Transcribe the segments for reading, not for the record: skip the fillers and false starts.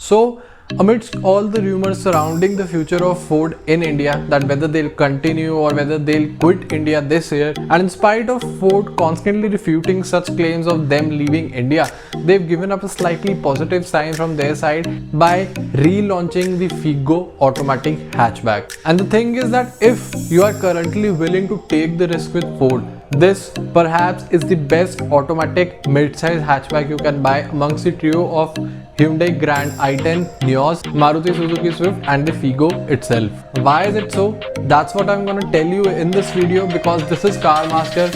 So amidst all the rumors surrounding the future of Ford in India, that whether they'll continue or whether they'll quit India this year, and in spite of Ford constantly refuting such claims of them leaving India, they've given up a slightly positive sign from their side by relaunching the Figo automatic hatchback. And the thing is that if you are currently willing to take the risk with Ford, this perhaps is the best automatic mid-size hatchback you can buy amongst the trio of Hyundai Grand i10, Nios, Maruti Suzuki Swift and the Figo itself. Why is it so? That's what I'm gonna tell you in this video, because this is Car Master,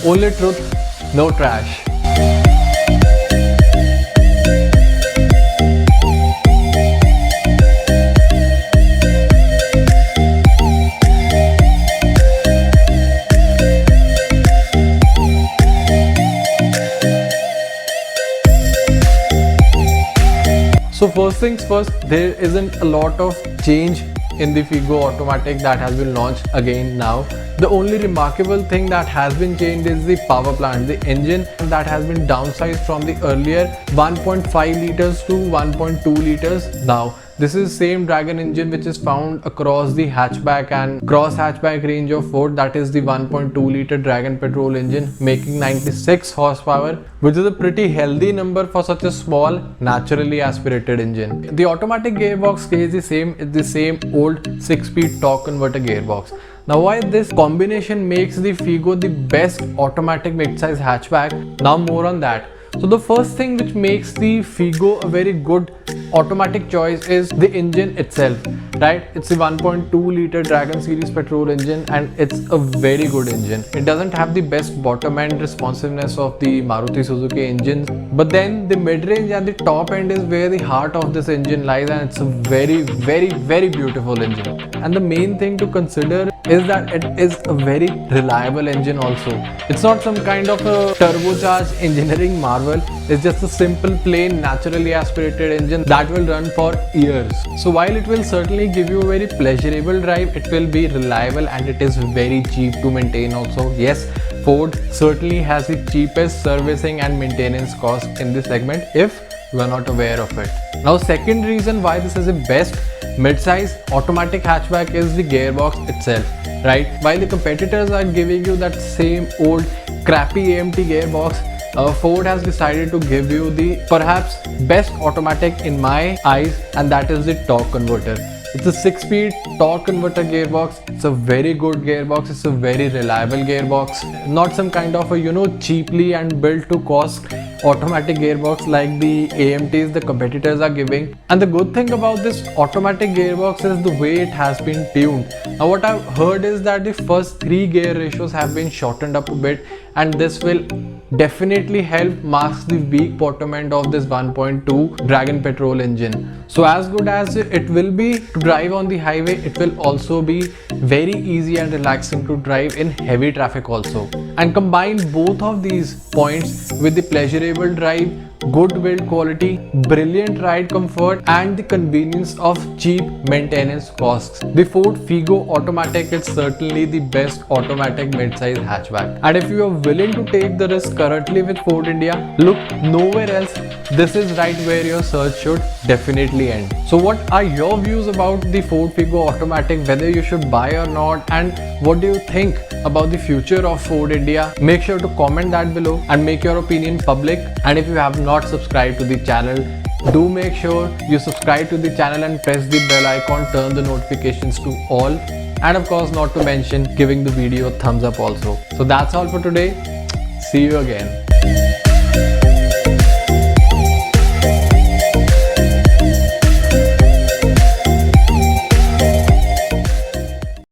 only truth, no trash. So first things first, there isn't a lot of change in the Figo automatic that has been launched again now. The only remarkable thing that has been changed is the power plant, the engine that has been downsized from the earlier 1.5 liters to 1.2 liters now. This is same Dragon engine which is found across the hatchback and cross hatchback range of Ford, that is the 1.2 liter Dragon petrol engine making 96 horsepower, which is a pretty healthy number for such a small naturally aspirated engine. The automatic gearbox stays the same, it's the same old 6-speed torque converter gearbox. Now why this combination makes the Figo the best automatic mid-size hatchback, now more on that. So the first thing which makes the Figo a very good automatic choice is the engine itself, right? It's a 1.2 liter Dragon series petrol engine and it's a very good engine. It doesn't have the best bottom end responsiveness of the Maruti Suzuki engines, but then the mid-range and the top end is where the heart of this engine lies, and it's a very beautiful engine. And the main thing to consider is that it is a very reliable engine also. It's not some kind of a turbocharged engineering marvel. It's just a simple plain naturally aspirated engine that will run for years. So while it will certainly give you a very pleasurable drive, it will be reliable and it is very cheap to maintain also. Yes, Ford certainly has the cheapest servicing and maintenance cost in this segment if you are not aware of it. Now second reason why this is the best mid-size automatic hatchback is the gearbox itself, right? While the competitors are giving you that same old crappy AMT gearbox, Ford has decided to give you the perhaps best automatic in my eyes, and that is the torque converter. It's a 6-speed torque converter gearbox. It's a very good gearbox. It's a very reliable gearbox. Not some kind of a cheaply and built to cost automatic gearbox like the AMTs the competitors are giving. And the good thing about this automatic gearbox is the way it has been tuned. Now what I've heard is that the first 3 gear ratios have been shortened up a bit, and this will definitely help mask the weak bottom end of this 1.2 Dragon petrol engine. So as good as it will be to drive on the highway, it will also be very easy and relaxing to drive in heavy traffic also. And combine both of these points with the pleasurable drive, good build quality, brilliant ride comfort and the convenience of cheap maintenance costs, the Ford Figo automatic is certainly the best automatic mid-size hatchback. And if you are willing to take the risk currently with Ford India, look nowhere else. This is right where your search should definitely end. So what are your views about the Ford Figo automatic, whether you should buy or not, and what do you think about the future of Ford India? Make sure to comment that below and make your opinion public. And if you have not subscribed to the channel, do make sure you subscribe to the channel and press the bell icon, turn the notifications to all, and of course not to mention giving the video a thumbs up also. So that's all for today. See you again.